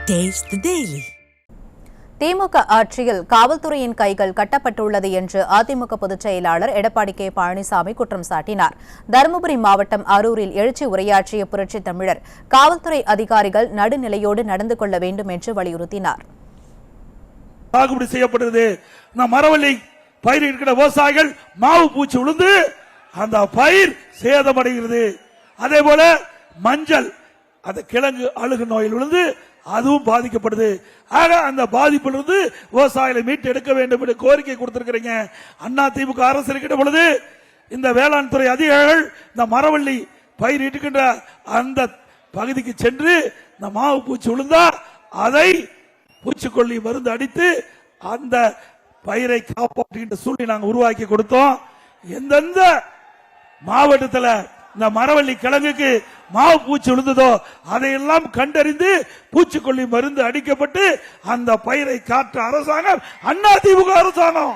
Taste the Daily. திமுக ஆட்சியில் காவல்துறையின் கைகள் கட்டப்பட்டுள்ளது என்று அதிமுக பொதுச் செயலாளர் எடப்பாடி கே பழனிசாமி குற்றம் சாட்டினார். தருமபுரி மாவட்டம் அரூரில் எழுச்சி உரையாற்றிய புரட்சித் தமிழர் காவல்துறை அதிகாரிகள் நடுநிலையோடு நடந்து கொள்ள வேண்டும் என்று வலியுறுத்தினார். சாகுபடி செய்யப்படுகிறது. மரவள்ளி பயிர் இருக்கிற விவசாயிகள் மாவு பூச்சி விழுந்து அந்த பயிர் சேதமடைகிறது. அதே போல மஞ்சள் அந்த கிழங்கு அழுகு நோயில் விழுந்து அதுவும் பாதிக்கப்படுது. ஆக அந்த பாதிப்பிலிருந்து விவசாயிகளை மீட்டு எடுக்க வேண்டும் என்று கோரிக்கை கொடுத்திருக்கிறீங்க. அண்ணா திமுக அரசு இருக்கின்ற பொழுது இந்த வேளாண் துறை அதிகாரிகள் இந்த மரவள்ளி பயிர் இட்டுக்கின்ற அந்த பகுதிக்கு சென்று இந்த மாவு பூச்சி விழுந்தா அதை பூச்சிக்கொல்லி மருந்து அடித்து அந்த பயிரை காப்பாற்றுகின்ற சூழ்நிலை நாங்கள் உருவாக்கி கொடுத்தோம். எந்தெந்த மாவட்டத்தில் இந்த மரவள்ளி கிழங்குக்கு மாவு பூச்சி விழுந்ததோ அதையெல்லாம் கண்டறிந்து பூச்சிக்கொல்லி மருந்து அடிக்கப்பட்டு அந்த பயிரை காற்ற அரசாங்கம் அண்ணா திமுக அரசாங்கம்.